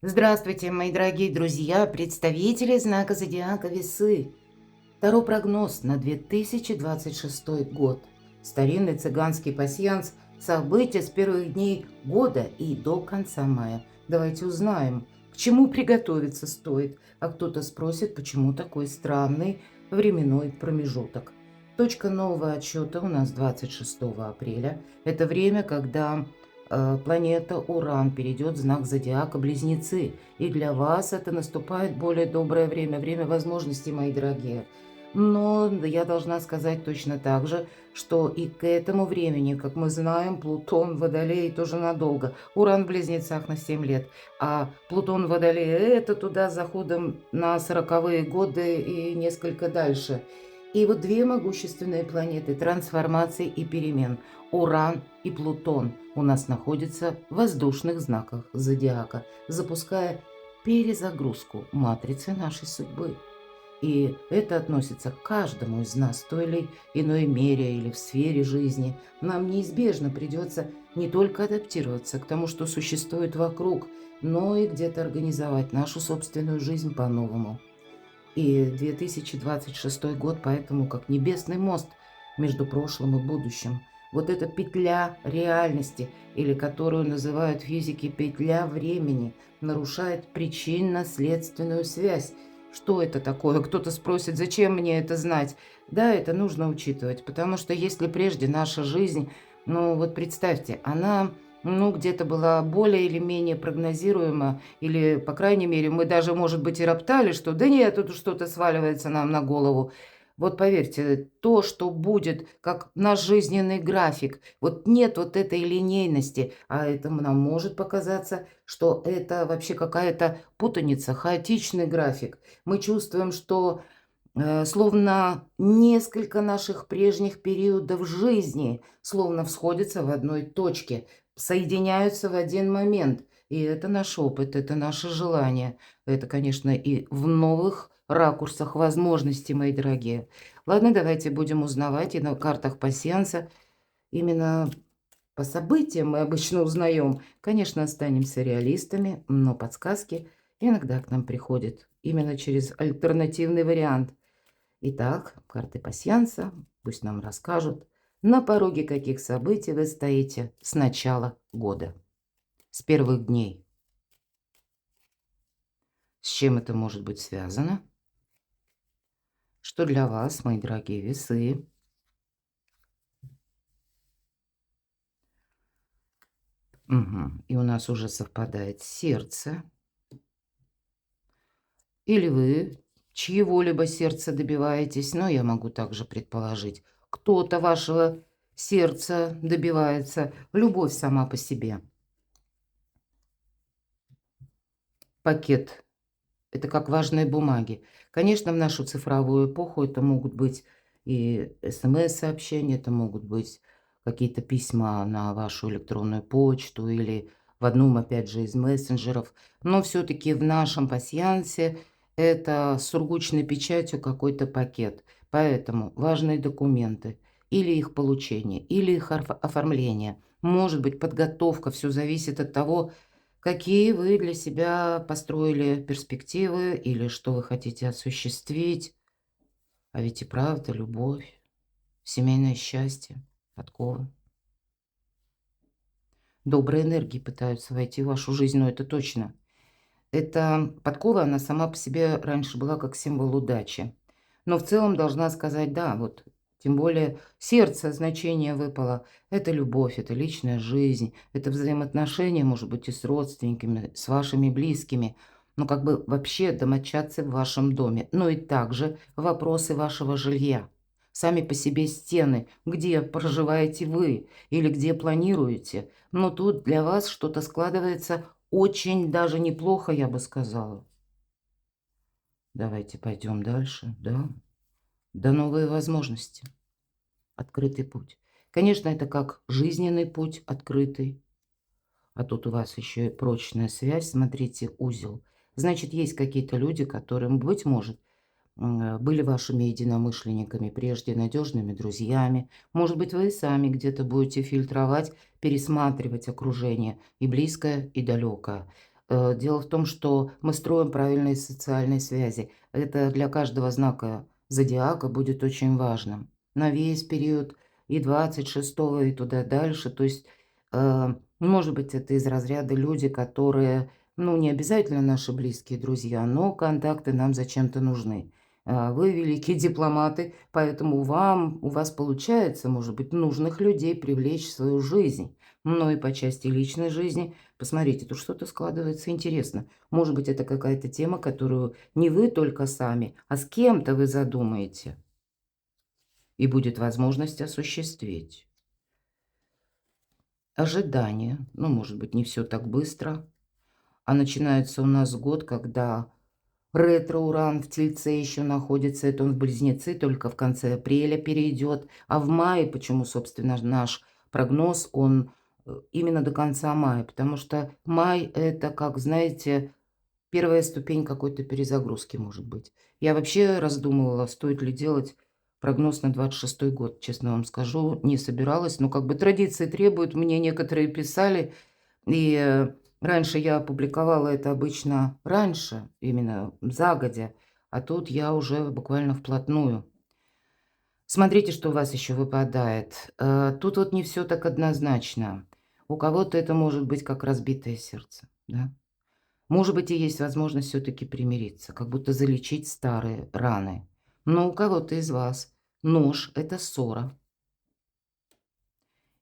Здравствуйте, мои дорогие друзья, представители знака зодиака Весы. Таро прогноз на 2026 год. Старинный цыганский пасьянс. События с первых дней года и до конца мая. Давайте узнаем, к чему приготовиться стоит. А кто-то спросит, почему такой странный временной промежуток. Точка нового отсчета у нас 26 апреля. Это время, когда планета Уран перейдет в знак зодиака Близнецы. И для вас это наступает более доброе время, время возможностей, мои дорогие. Но я должна сказать точно так же, что и к этому времени, как мы знаем, Плутон в Водолее тоже надолго. Уран в Близнецах на 7 лет, а Плутон в Водолее – это туда с заходом на 40-е годы и несколько дальше. И вот две могущественные планеты трансформаций и перемен – Уран и Плутон – у нас находятся в воздушных знаках зодиака, запуская перезагрузку матрицы нашей судьбы. И это относится к каждому из нас в той или иной мере или в сфере жизни. Нам неизбежно придется не только адаптироваться к тому, что существует вокруг, но и где-то организовать нашу собственную жизнь по-новому. И 2026 год поэтому как небесный мост между прошлым и будущим. Вот эта петля реальности, или которую называют физики петля времени, нарушает причинно-следственную связь. Что это такое? Кто-то спросит, зачем мне это знать? Да, это нужно учитывать, потому что если прежде наша жизнь, ну вот представьте, она где-то была более или менее прогнозируема, или, по крайней мере, мы даже, может быть, и роптали, что да нет, тут что-то сваливается нам на голову. Вот поверьте, то, что будет, как наш жизненный график, вот нет вот этой линейности, а это нам может показаться, что это вообще какая-то путаница, хаотичный график. Мы чувствуем, что словно несколько наших прежних периодов жизни словно всходятся в одной точке, соединяются в один момент. И это наш опыт, это наше желание. Это, конечно, и в новых ракурсах возможностей, мои дорогие. Ладно, давайте будем узнавать и на картах пасьянса. Именно по событиям мы обычно узнаем. Конечно, останемся реалистами, но подсказки иногда к нам приходят именно через альтернативный вариант. Итак, карты пасьянса пусть нам расскажут, на пороге каких событий вы стоите с начала года, с первых дней. С чем это может быть связано? Что для вас, мои дорогие весы? Мгм. И у нас уже совпадает сердце. Или вы чьего-либо сердца добиваетесь, но я могу также предположить, кто-то вашего сердца добивается. Любовь сама по себе. Пакет. Это как важные бумаги. Конечно, в нашу цифровую эпоху это могут быть и СМС-сообщения, это могут быть какие-то письма на вашу электронную почту или в одном, опять же, из мессенджеров. Но все-таки в нашем пасьянсе это с сургучной печатью какой-то пакет. Поэтому важные документы, или их получение, или их оформление. Может быть, подготовка, все зависит от того, какие вы для себя построили перспективы или что вы хотите осуществить? А ведь и правда любовь, семейное счастье, подковы. Добрые энергии пытаются войти в вашу жизнь, но это точно. Эта подкова, она сама по себе раньше была как символ удачи. Но в целом должна сказать, да, вот тем более сердце значение выпало. Это любовь, это личная жизнь, это взаимоотношения, может быть, и с родственниками, с вашими близкими. Ну, как бы вообще домочадцы в вашем доме. Ну и также вопросы вашего жилья. Сами по себе стены, где проживаете вы или где планируете. Но тут для вас что-то складывается очень даже неплохо, я бы сказала. Давайте пойдем дальше, да. Да новые возможности. Открытый путь. Конечно, это как жизненный путь открытый. А тут у вас еще и прочная связь. Смотрите, узел. Значит, есть какие-то люди, которым, быть может, были вашими единомышленниками прежде, надежными друзьями. Может быть, вы сами где-то будете фильтровать, пересматривать окружение, и близкое, и далекое. Дело в том, что мы строим правильные социальные связи. Это для каждого знака зодиака будет очень важным. На весь период и 26-го, и туда дальше. То есть, может быть, это из разряда люди, которые, ну, не обязательно наши близкие друзья, но контакты нам зачем-то нужны. Вы великие дипломаты, поэтому у вас получается, может быть, нужных людей привлечь в свою жизнь. Но и по части личной жизни, посмотрите, тут что-то складывается интересно. Может быть, это какая-то тема, которую не вы только сами, а с кем-то вы задумаете. И будет возможность осуществить. Ожидание. Ну, может быть, не все так быстро. А начинается у нас год, когда ретро-уран в Тельце еще находится. Это он в Близнецы, только в конце апреля перейдет. А в мае, почему, собственно, наш прогноз, он именно до конца мая? Потому что май – это, как знаете, первая ступень какой-то перезагрузки, может быть. Я вообще раздумывала, стоит ли делать прогноз на 26-й год, честно вам скажу. Не собиралась, но как бы традиции требуют. Мне некоторые писали, и раньше я публиковала это обычно раньше, именно загодя, а тут я уже буквально вплотную. Смотрите, что у вас еще выпадает. Тут вот не все так однозначно. У кого-то это может быть как разбитое сердце, да? Может быть, и есть возможность все-таки примириться, как будто залечить старые раны. Но у кого-то из вас нож – это ссора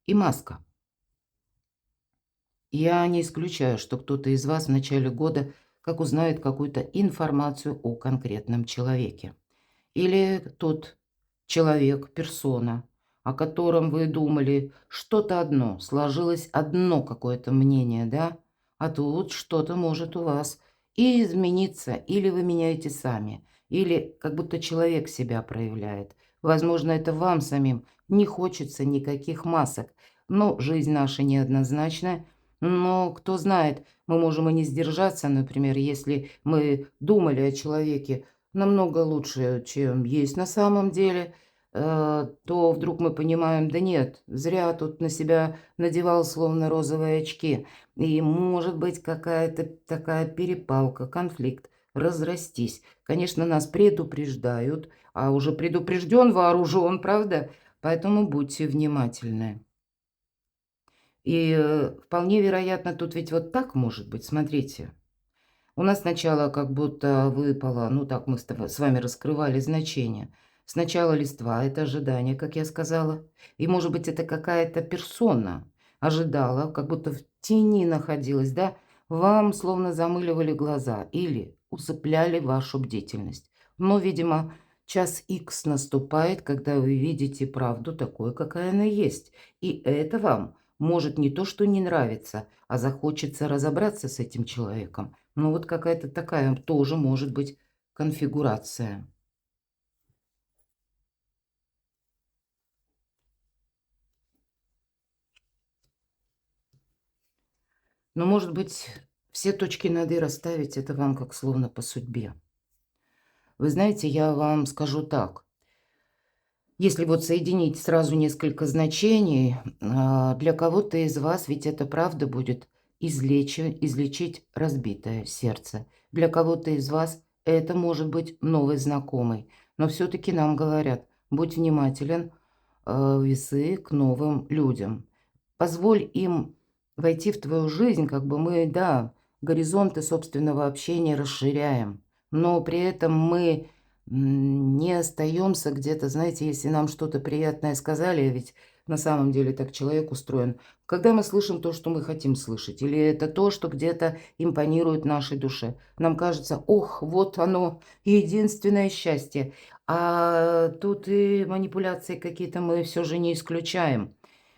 и маска. Я не исключаю, что кто-то из вас в начале года как узнает какую-то информацию о конкретном человеке. Или тот человек, персона, о котором вы думали что-то одно, сложилось одно какое-то мнение, да? А тут что-то может у вас и измениться, или вы меняете сами, или как будто человек себя проявляет. Возможно, это вам самим не хочется никаких масок, но жизнь наша неоднозначная. Но кто знает, мы можем и не сдержаться, например, если мы думали о человеке намного лучше, чем есть на самом деле, то вдруг мы понимаем, да нет, зря тут на себя надевал словно розовые очки. И может быть какая-то такая перепалка, конфликт, разрастись. Конечно, нас предупреждают, а уже предупрежден, вооружен, правда? Поэтому будьте внимательны. И вполне вероятно, тут ведь вот так может быть, смотрите. У нас сначала как будто выпало, ну так мы с вами раскрывали значение. Сначала листва – это ожидание, как я сказала. И, может быть, это какая-то персона ожидала, как будто в тени находилась, да? Вам словно замыливали глаза или усыпляли вашу бдительность. Но, видимо, час икс наступает, когда вы видите правду такой, какая она есть. И это вам может не то, что не нравится, а захочется разобраться с этим человеком. Ну, вот какая-то такая тоже может быть конфигурация. Но, может быть, все точки над «и» расставить – это вам как словно по судьбе. Вы знаете, я вам скажу так. Если вот соединить сразу несколько значений, для кого-то из вас ведь это правда будет излечить разбитое сердце. Для кого-то из вас это может быть новый знакомый. Но все-таки нам говорят, будь внимателен, весы к новым людям. Позволь им войти в твою жизнь, как бы мы, да, горизонты собственного общения расширяем, но при этом мы не остаемся где-то, знаете, если нам что-то приятное сказали, ведь на самом деле так человек устроен. Когда мы слышим то, что мы хотим слышать, или это то, что где-то импонирует нашей душе, нам кажется, ох, вот оно, единственное счастье. А тут и манипуляции какие-то мы все же не исключаем.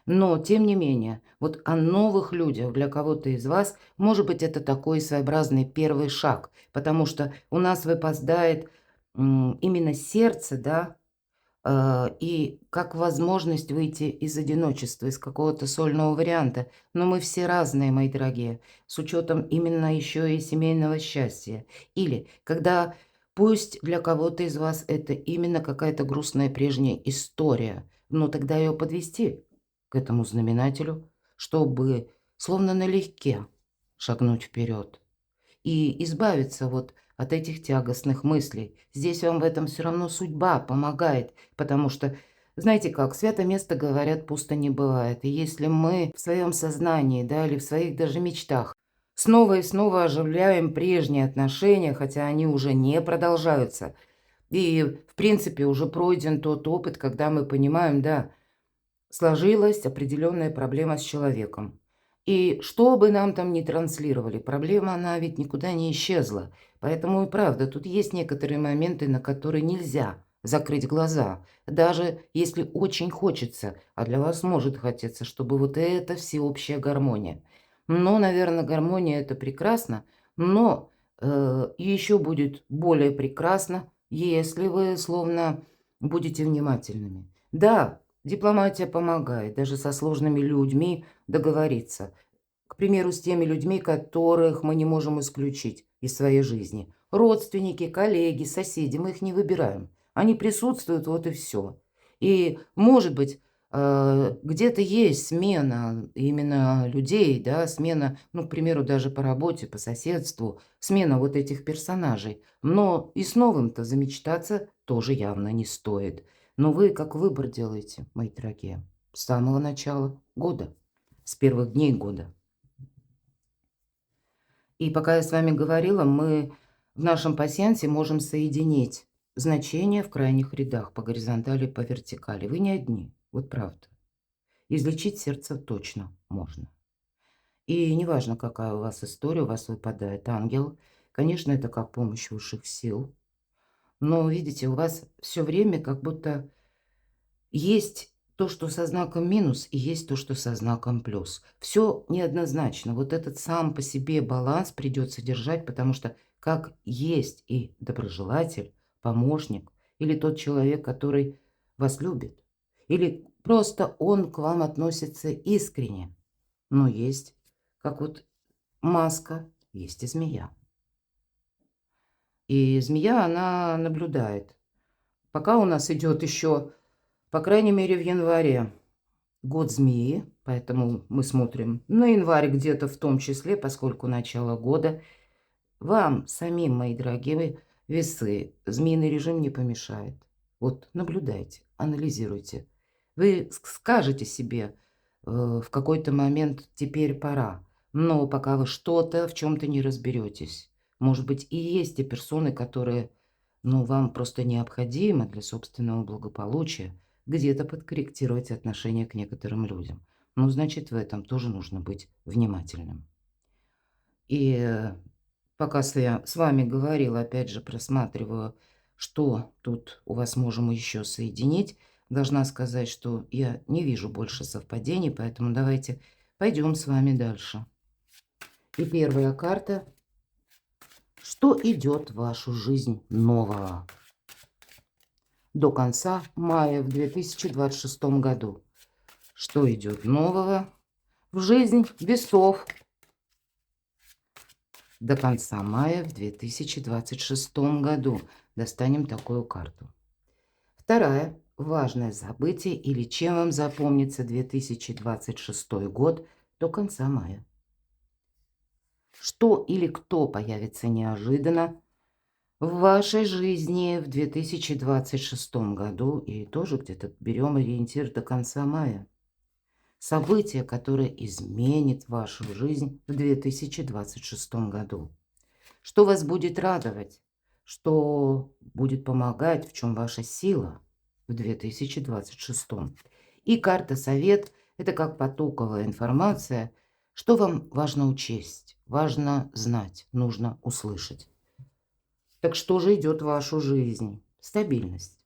Но, тем не менее, вот о новых людях для кого-то из вас, может быть, это такой своеобразный первый шаг, потому что у нас выпадает именно сердце, да, и как возможность выйти из одиночества, из какого-то сольного варианта. Но мы все разные, мои дорогие, с учетом именно еще и семейного счастья. Или когда пусть для кого-то из вас это именно какая-то грустная прежняя история, но тогда ее подвести к этому знаменателю, чтобы словно налегке шагнуть вперед. и избавиться вот от этих тягостных мыслей. Здесь вам в этом все равно судьба помогает, потому что, знаете как, свято место, говорят, пусто не бывает. И если мы в своем сознании, да, или в своих даже мечтах снова и снова оживляем прежние отношения, хотя они уже не продолжаются, и, в принципе, уже пройден тот опыт, когда мы понимаем, да, сложилась определенная проблема с человеком. И что бы нам там ни транслировали, проблема, она ведь никуда не исчезла. Поэтому и правда, тут есть некоторые моменты, на которые нельзя закрыть глаза, даже если очень хочется, а для вас может хотеться, чтобы вот это всеобщая гармония. Но, наверное, гармония – это прекрасно, но еще будет более прекрасно, если вы словно будете внимательными. Да, дипломатия помогает даже со сложными людьми договориться. К примеру, с теми людьми, которых мы не можем исключить из своей жизни. Родственники, коллеги, соседи, мы их не выбираем. Они присутствуют, вот и все. И, может быть, где-то есть смена именно людей, да, смена, ну, к примеру, даже по работе, по соседству, смена вот этих персонажей. Но и с новым-то замечтаться тоже явно не стоит. Но вы как выбор делаете, мои дорогие, с самого начала года, с первых дней года. И пока я с вами говорила, мы в нашем пасьянсе можем соединить значения в крайних рядах по горизонтали и по вертикали. Вы не одни, вот правда. Излечить сердце точно можно. И неважно, какая у вас история, у вас выпадает ангел. Конечно, это как помощь высших сил. Но, видите, у вас все время как будто есть то, что со знаком минус, и есть то, что со знаком плюс. Все неоднозначно. Вот этот сам по себе баланс придется держать, потому что как есть и доброжелатель, помощник, или тот человек, который вас любит, или просто он к вам относится искренне. Но есть, как вот маска, есть и змея. И змея, она наблюдает. Пока у нас идет еще, по крайней мере, в январе год змеи, поэтому мы смотрим на январь где-то в том числе, поскольку начало года. Вам самим, мои дорогие весы, змеиный режим не помешает. Вот наблюдайте, анализируйте. Вы скажете себе в какой-то момент «теперь пора», но пока вы что-то в чем-то не разберетесь. Может быть, и есть те персоны, которые, ну, вам просто необходимо для собственного благополучия где-то подкорректировать отношение к некоторым людям. Ну, значит, в этом тоже нужно быть внимательным. И пока я с вами говорила, опять же, просматриваю, что тут у вас можем еще соединить. Должна сказать, что я не вижу больше совпадений, поэтому давайте пойдем с вами дальше. И первая карта. Что идет в вашу жизнь нового до конца мая в 2026 году? Что идет нового в жизнь весов до конца мая в 2026 году? Достанем такую карту. Вторая. Важное событие или чем вам запомнится 2026 год до конца мая? Что или кто появится неожиданно в вашей жизни в 2026 году? И тоже где-то берем ориентир до конца мая. Событие, которое изменит вашу жизнь в 2026 году. Что вас будет радовать? Что будет помогать? В чем ваша сила в 2026? И карта «Совет» – это как потоковая информация. Что вам важно учесть, важно знать, нужно услышать. Так что же идет в вашу жизнь? Стабильность.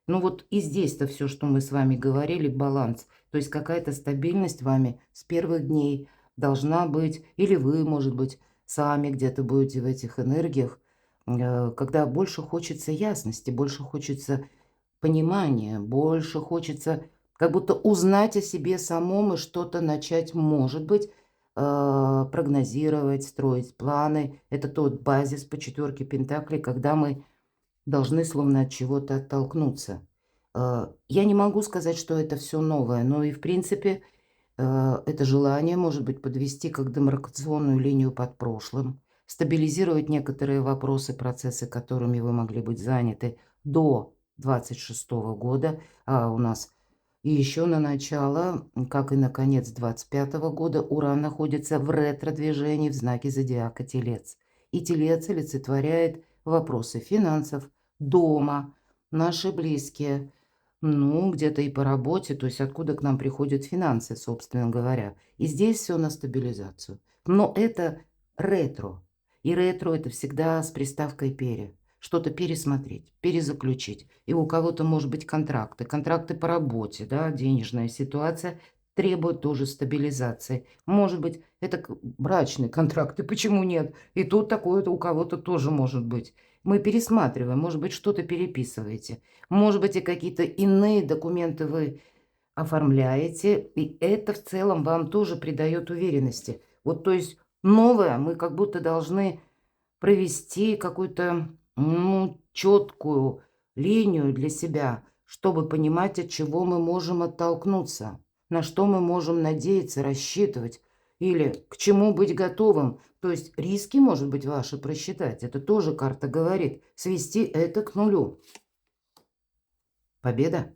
Ну вот и здесь-то все, что мы с вами говорили, баланс. То есть какая-то стабильность вами с первых дней должна быть. Или вы, может быть, сами где-то будете в этих энергиях, когда больше хочется ясности, больше хочется понимания, больше хочется как будто узнать о себе самом и что-то начать, может быть, прогнозировать, строить планы. Это тот базис по четверке пентаклей, когда мы должны словно от чего-то оттолкнуться. Я не могу сказать, что это все новое, но и в принципе это желание может быть подвести как демаркационную линию под прошлым. стабилизировать некоторые вопросы, процессы, которыми вы могли быть заняты до 26 года, а у нас и еще на начало, как и на конец 25 года, Уран находится в ретро-движении в знаке зодиака Телец. И Телец олицетворяет вопросы финансов, дома, наши близкие, ну, где-то и по работе, то есть откуда к нам приходят финансы, собственно говоря. И здесь все на стабилизацию. Но это ретро. И ретро это всегда с приставкой «пере». Что-то пересмотреть, перезаключить. И у кого-то, может быть, контракты по работе, да, денежная ситуация требует тоже стабилизации. Может быть, это брачные контракты, почему нет? И тут такое-то у кого-то тоже может быть. Мы пересматриваем, может быть, что-то переписываете. Может быть, и какие-то иные документы вы оформляете, и это в целом вам тоже придает уверенности. Вот, то есть новое мы как будто должны провести какую-то, ну, четкую линию для себя, чтобы понимать, от чего мы можем оттолкнуться, на что мы можем надеяться, рассчитывать или к чему быть готовым. То есть риски, может быть, ваши просчитать. Это тоже карта говорит. Свести это к нулю. Победа.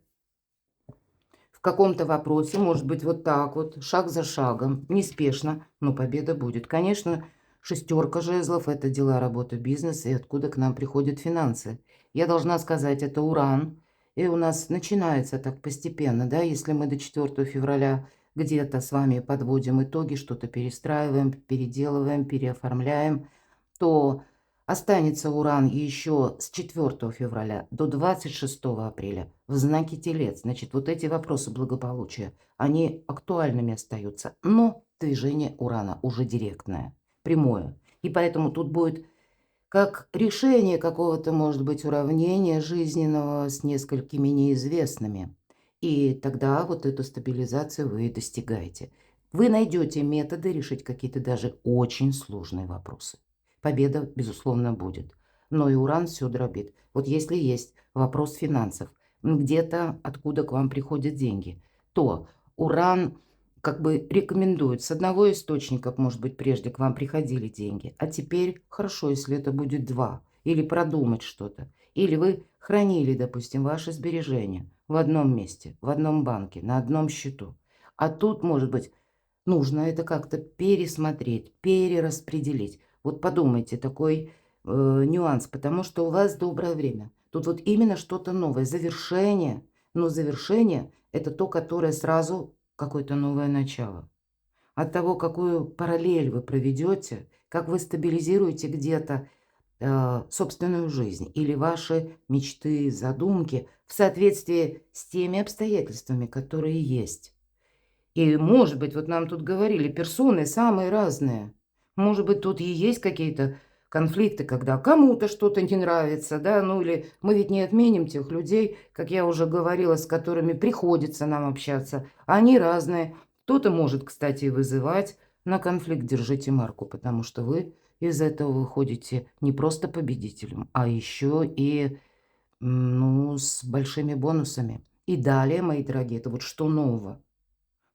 В каком-то вопросе, может быть, вот так вот, шаг за шагом, неспешно, но победа будет. Конечно, шестерка жезлов – это дела, работа, бизнес, и откуда к нам приходят финансы. Я должна сказать, это Уран, и у нас начинается так постепенно, да, если мы до 4 февраля где-то с вами подводим итоги, что-то перестраиваем, переделываем, переоформляем, то останется Уран еще с 4 февраля до 26 апреля в знаке Телец. Значит, вот эти вопросы благополучия, они актуальными остаются. Но движение Урана уже директное, прямое. И поэтому тут будет как решение какого-то, может быть, уравнения жизненного с несколькими неизвестными. И тогда вот эту стабилизацию вы и достигаете. Вы найдете методы решить какие-то даже очень сложные вопросы. Победа, безусловно, будет. Но и Уран все дробит. Вот если есть вопрос финансов, где-то откуда к вам приходят деньги, то Уран как бы рекомендует. С одного источника, может быть, прежде к вам приходили деньги, а теперь хорошо, если это будет два. Или продумать что-то. Или вы хранили, допустим, ваши сбережения в одном месте, в одном банке, на одном счету. А тут, может быть, нужно это как-то пересмотреть, перераспределить. Вот подумайте, такой нюанс, потому что у вас доброе время. Тут вот именно что-то новое, завершение. Но завершение – это то, которое сразу какое-то новое начало. От того, какую параллель вы проведете, как вы стабилизируете где-то собственную жизнь или ваши мечты, задумки в соответствии с теми обстоятельствами, которые есть. И, может быть, вот нам тут говорили, персоны самые разные. Может быть, тут и есть какие-то конфликты, когда кому-то что-то не нравится, да, ну или мы ведь не отменим тех людей, как я уже говорила, с которыми приходится нам общаться. Они разные. Кто-то может, кстати, и вызывать на конфликт. Держите марку, потому что вы из этого выходите не просто победителем, а еще и, ну, с большими бонусами. И далее, мои дорогие, это вот что нового?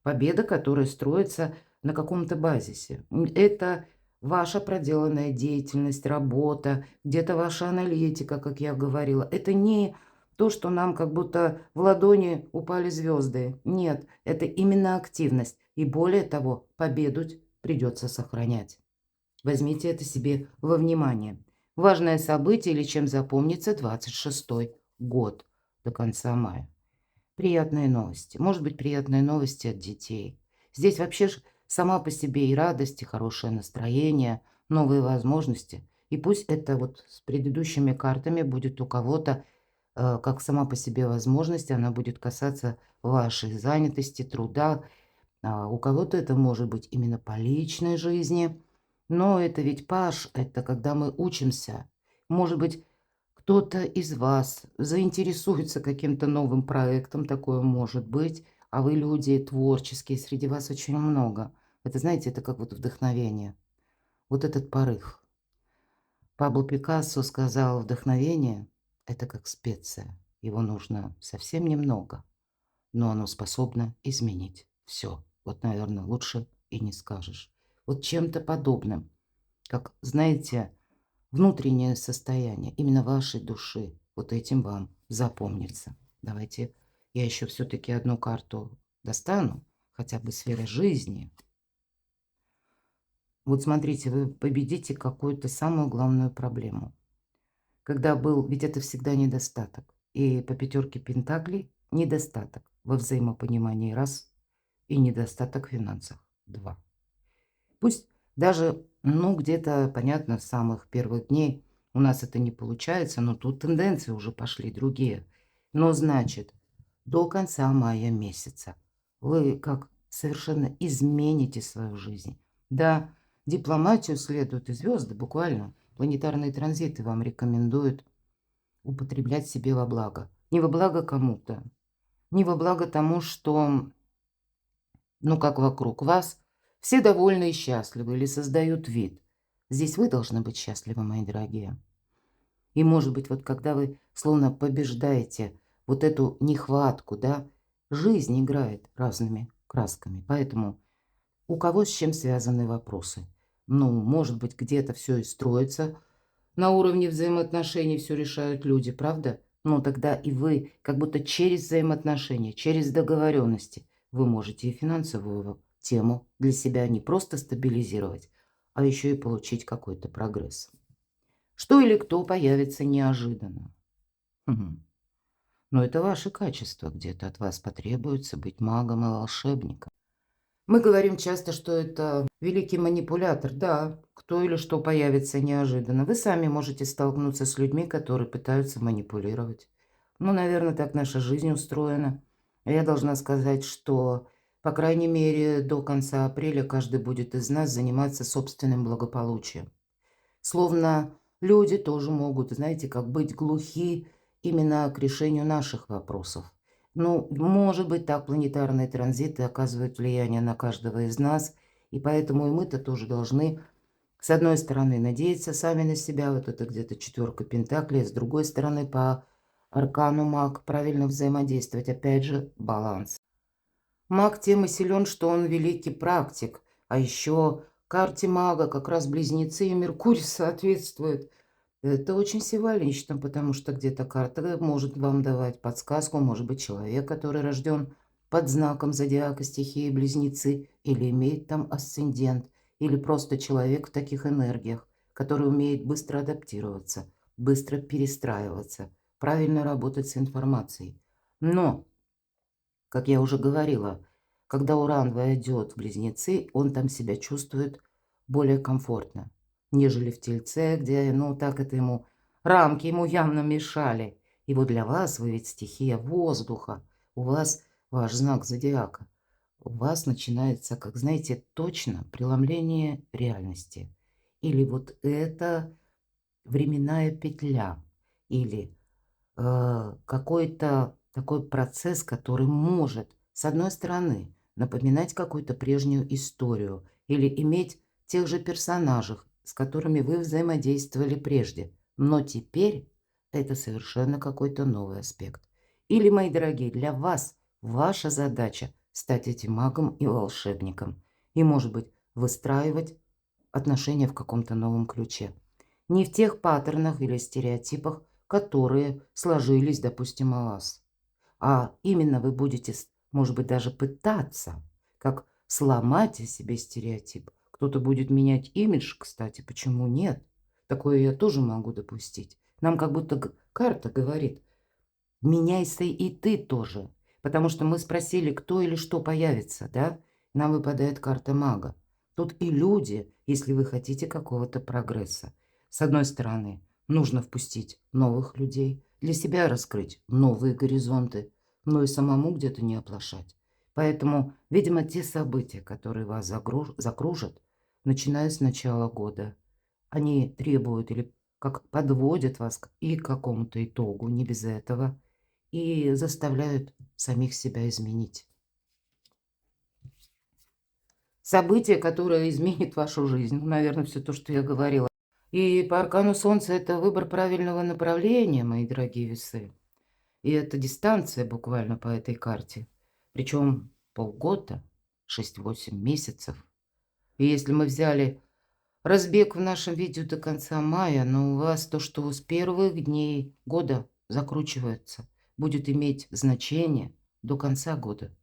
Победа, которая строится на каком-то базисе. Это ваша проделанная деятельность, работа, где-то ваша аналитика, как я говорила. Это не то, что нам как будто в ладони упали звезды. Нет, это именно активность. И более того, победу придется сохранять. Возьмите это себе во внимание. Важное событие или чем запомнится 26-й год до конца мая. Приятные новости. Может быть, приятные новости от детей. Здесь вообще ж сама по себе и радость, и хорошее настроение, новые возможности. И пусть это вот с предыдущими картами будет у кого-то, как сама по себе возможность, она будет касаться вашей занятости, труда. У кого-то это может быть именно по личной жизни. Но это ведь паш, это когда мы учимся. Может быть, кто-то из вас заинтересуется каким-то новым проектом, такое может быть, а вы люди творческие, среди вас очень много. Это, знаете, это как вот вдохновение. Вот этот порыв. Пабло Пикассо сказал, вдохновение – это как специя. Его нужно совсем немного, но оно способно изменить все. Вот, наверное, лучше и не скажешь. Вот чем-то подобным как, знаете, внутреннее состояние именно вашей души. Вот этим вам запомнится. Давайте я еще все-таки одну карту достану, хотя бы сфера жизни. Вот смотрите, вы победите какую-то самую главную проблему. Когда был, ведь это всегда недостаток. И по пятерке пентаклей недостаток во взаимопонимании раз и недостаток в финансах два. Пусть даже, ну, где-то, понятно, с самых первых дней у нас это не получается, но тут тенденции уже пошли другие. Но значит, до конца мая месяца вы как совершенно измените свою жизнь. Да, дипломатию следуют и звезды, буквально. Планетарные транзиты вам рекомендуют употреблять себе во благо. Не во благо кому-то, не во благо тому, что, ну, как вокруг вас, все довольны и счастливы или создают вид. Здесь вы должны быть счастливы, мои дорогие. И, может быть, вот когда вы словно побеждаете вот эту нехватку, да, жизнь играет разными красками. Поэтому у кого с чем связаны вопросы? Ну, может быть, где-то все и строится на уровне взаимоотношений, все решают люди, правда? Ну, тогда и вы, как будто через взаимоотношения, через договоренности, вы можете и финансовую тему для себя не просто стабилизировать, а еще и получить какой-то прогресс. Что или кто появится неожиданно. Мгм. Но это ваши качества, где-то от вас потребуется быть магом и волшебником. Мы говорим часто, что это великий манипулятор. Да, кто или что появится неожиданно. Вы сами можете столкнуться с людьми, которые пытаются манипулировать. Ну, наверное, так наша жизнь устроена. Я должна сказать, что, по крайней мере, до конца апреля каждый будет из нас заниматься собственным благополучием. Словно люди тоже могут, знаете, как быть глухи именно к решению наших вопросов. Ну, может быть, так планетарные транзиты оказывают влияние на каждого из нас, и поэтому и мы-то тоже должны, с одной стороны, надеяться сами на себя, вот это где-то четверка пентаклей, с другой стороны, по аркану маг правильно взаимодействовать, опять же, баланс. Маг тем и силен, что он великий практик, а еще карте мага как раз близнецы и Меркурий соответствуют. Это очень символично, потому что где-то карта может вам давать подсказку, может быть, человек, который рожден под знаком зодиака стихии близнецы, или имеет там асцендент, или просто человек в таких энергиях, который умеет быстро адаптироваться, быстро перестраиваться, правильно работать с информацией. Но как я уже говорила, когда Уран войдет в Близнецы, он там себя чувствует более комфортно, нежели в Тельце, где, ну, так это ему, рамки ему явно мешали. И вот для вас, вы ведь стихия воздуха, у вас ваш знак зодиака, у вас начинается, как знаете, точно преломление реальности. Или вот это временная петля, или какой-то такой процесс, который может, с одной стороны, напоминать какую-то прежнюю историю или иметь тех же персонажей, с которыми вы взаимодействовали прежде. Но теперь это совершенно какой-то новый аспект. Или, мои дорогие, для вас ваша задача стать этим магом и волшебником. И, может быть, выстраивать отношения в каком-то новом ключе. Не в тех паттернах или стереотипах, которые сложились, допустим, о вас. А именно вы будете, может быть, даже пытаться, как сломать о себе стереотип. Кто-то будет менять имидж, кстати, почему нет? Такое я тоже могу допустить. Нам как будто карта говорит, меняйся и ты тоже. Потому что мы спросили, кто или что появится, да? Нам выпадает карта мага. Тут и люди, если вы хотите какого-то прогресса. С одной стороны, нужно впустить новых людей, для себя раскрыть новые горизонты, но и самому где-то не оплошать. Поэтому, видимо, те события, которые вас закружат, начиная с начала года, они требуют или как подводят вас и к какому-то итогу, не без этого, и заставляют самих себя изменить. Событие, которое изменит вашу жизнь. Ну, наверное, все то, что я говорила. И по аркану Солнца это выбор правильного направления, мои дорогие весы. И это дистанция буквально по этой карте. Причем полгода, 6-8 месяцев. И если мы взяли Разбег в нашем видео до конца мая, но у вас то, что с первых дней года закручивается, будет иметь значение до конца года.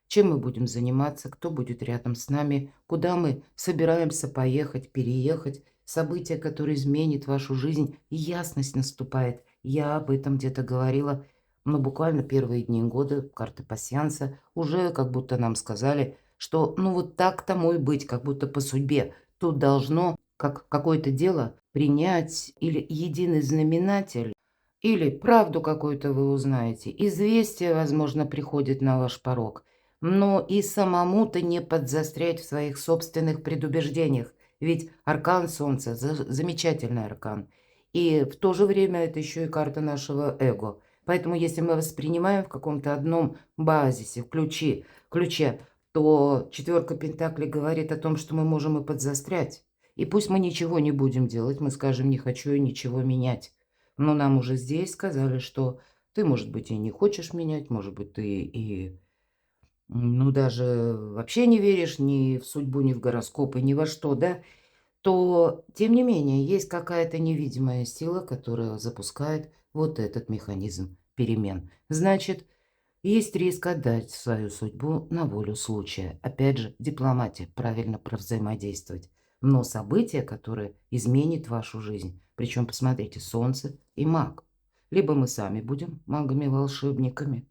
Чем мы будем заниматься, кто будет рядом с нами, куда мы собираемся поехать, переехать, события, которые изменят вашу жизнь, и ясность наступает. Я об этом где-то говорила, но буквально первые дни года, карты пасьянса, уже как будто нам сказали, что ну вот так тому и быть, как будто по судьбе. Тут должно, как какое-то дело, принять или единый знаменатель, или правду какую-то вы узнаете. Известие, возможно, приходит на ваш порог. Но и самому-то не подзастрять в своих собственных предубеждениях. Ведь аркан Солнца – замечательный аркан. И в то же время это еще и карта нашего эго. Поэтому если мы воспринимаем в каком-то одном базисе, в ключе, то четверка Пентаклей говорит о том, что мы можем и подзастрять. И пусть мы ничего не будем делать, мы скажем «не хочу и ничего менять». Но нам уже здесь сказали, что ты, может быть, и не хочешь менять, может быть, ты и ну, даже вообще не веришь ни в судьбу, ни в гороскопы, ни во что, да, то, тем не менее, есть какая-то невидимая сила, которая запускает вот этот механизм перемен. Значит, есть риск отдать свою судьбу на волю случая. Опять же, дипломатия, правильно взаимодействовать. Но событие, которое изменит вашу жизнь, причем, посмотрите, Солнце и маг. Либо мы сами будем магами-волшебниками,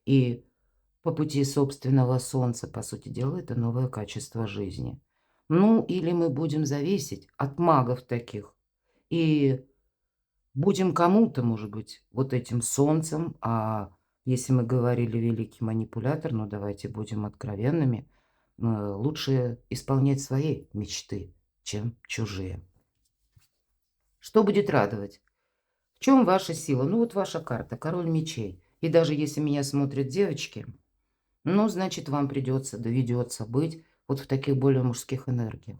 и по пути собственного Солнца, по сути дела, это новое качество жизни. Ну, или мы будем зависеть от магов таких. И будем кому-то, может быть, вот этим Солнцем, а если мы говорили великий манипулятор, ну давайте будем откровенными, лучше исполнять свои мечты, чем чужие. Что будет радовать? В чем ваша сила? Ну вот ваша карта, король мечей. И даже если меня смотрят девочки, ну, значит, вам доведется быть вот в таких более мужских энергиях.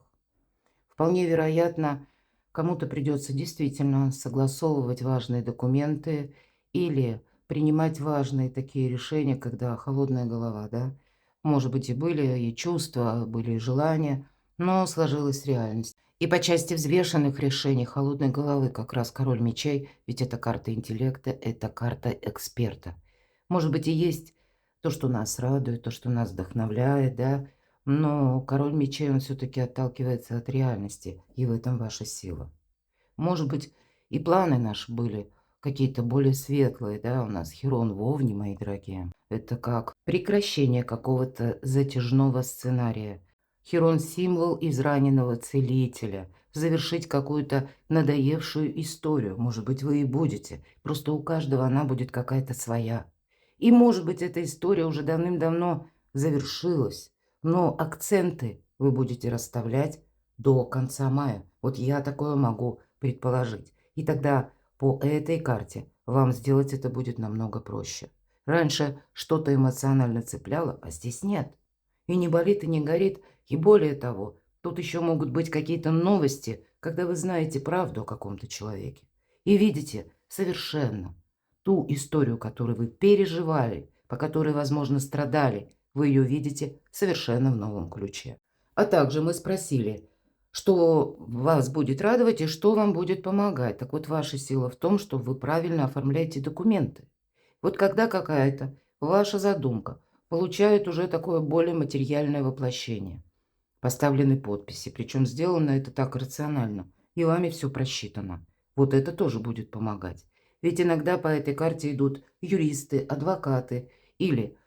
Вполне вероятно, кому-то придется действительно согласовывать важные документы или принимать важные такие решения, когда холодная голова, да. Может быть, и были и чувства, были и желания, но сложилась реальность. И по части взвешенных решений холодной головы как раз король мечей, ведь это карта интеллекта, это карта эксперта. Может быть, и есть то, что нас радует, то, что нас вдохновляет, да, но король мечей, он все-таки отталкивается от реальности, и в этом ваша сила. Может быть, и планы наши были какие-то более светлые, да, у нас Херон в Овне, мои дорогие. Это как прекращение какого-то затяжного сценария. Херон – символ израненного целителя. Завершить какую-то надоевшую историю. Может быть, вы и будете. Просто у каждого она будет какая-то своя. И, может быть, эта история уже давным-давно завершилась. Но акценты вы будете расставлять до конца мая. Вот я такое могу предположить. И тогда по этой карте вам сделать это будет намного проще. Раньше что-то эмоционально цепляло, а здесь нет. И не болит, и не горит. И более того, тут еще могут быть какие-то новости, когда вы знаете правду о каком-то человеке. И видите совершенно ту историю, которую вы переживали, по которой, возможно, страдали, вы ее видите совершенно в новом ключе. А также мы спросили, что вас будет радовать и что вам будет помогать. Так вот, ваша сила в том, что вы правильно оформляете документы. Вот когда какая-то ваша задумка получает уже такое более материальное воплощение, поставлены подписи, причем сделано это так рационально, и вами все просчитано. Вот это тоже будет помогать. Ведь иногда по этой карте идут юристы, адвокаты или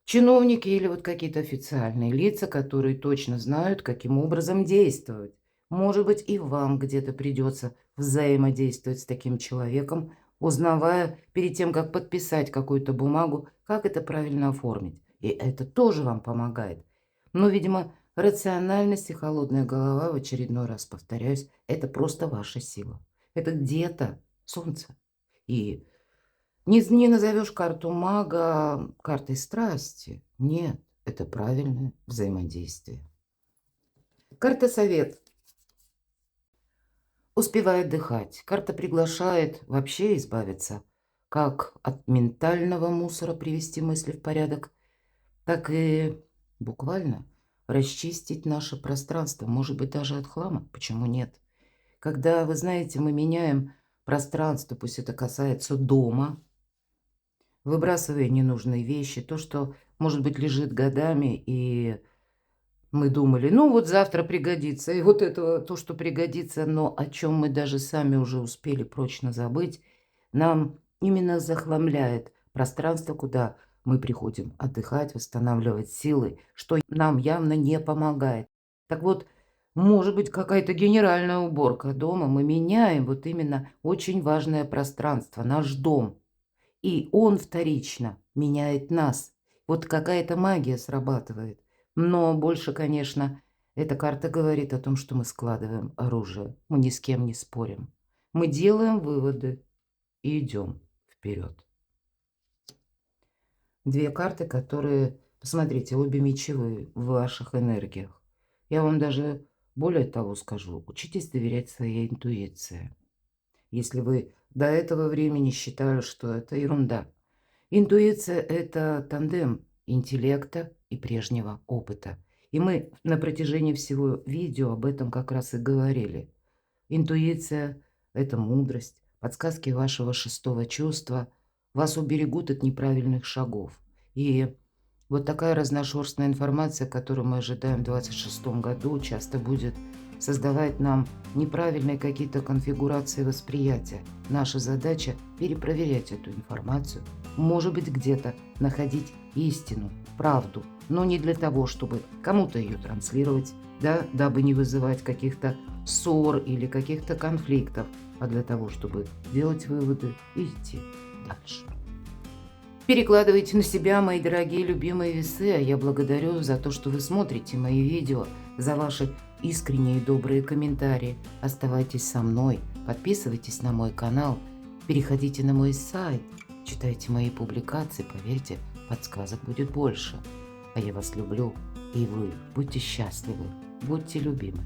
чиновники или вот какие-то официальные лица, которые точно знают, каким образом действовать. Может быть, и вам где-то придется взаимодействовать с таким человеком, узнавая перед тем, как подписать какую-то бумагу, как это правильно оформить. И это тоже вам помогает. Но, видимо, рациональность и холодная голова, в очередной раз повторяюсь, это просто ваша сила. Это где-то солнце. И не назовешь карту мага картой страсти. Нет, это правильное взаимодействие. Карта совет. Успевай отдыхать. Карта приглашает вообще избавиться как от ментального мусора, привести мысли в порядок, так и буквально расчистить наше пространство, может быть, даже от хлама, почему нет? Когда, вы знаете, мы меняем пространство, пусть это касается дома, выбрасывая ненужные вещи, то, что, может быть, лежит годами, и мы думали, ну вот завтра пригодится, и вот это то, что пригодится, но о чем мы даже сами уже успели прочно забыть, нам именно захламляет пространство, куда мы приходим отдыхать, восстанавливать силы, что нам явно не помогает. Так вот, может быть, какая-то генеральная уборка дома, мы меняем вот именно очень важное пространство, наш дом, и он вторично меняет нас. Вот какая-то магия срабатывает. Но больше, конечно, эта карта говорит о том, что мы складываем оружие. Мы ни с кем не спорим. Мы делаем выводы и идем вперед. Две карты, которые, посмотрите, обе мечевые в ваших энергиях. Я вам даже более того скажу, учитесь доверять своей интуиции. Если вы до этого времени считали, что это ерунда. Интуиция – это тандем интеллекта и прежнего опыта. И мы на протяжении всего видео об этом как раз и говорили. Интуиция – это мудрость, подсказки вашего шестого чувства вас уберегут от неправильных шагов. И вот такая разношерстная информация, которую мы ожидаем в 2026 году, часто будет создавать нам неправильные какие-то конфигурации восприятия. Наша задача – перепроверять эту информацию, может быть, где-то находить истину, правду, но не для того, чтобы кому-то ее транслировать, да, дабы не вызывать каких-то ссор или каких-то конфликтов, а для того, чтобы делать выводы и идти дальше. Перекладывайте на себя, мои дорогие любимые весы, а я благодарю за то, что вы смотрите мои видео, за ваши искренние и добрые комментарии. Оставайтесь со мной, подписывайтесь на мой канал, переходите на мой сайт, читайте мои публикации, поверьте, подсказок будет больше. А я вас люблю, и вы будьте счастливы, будьте любимы.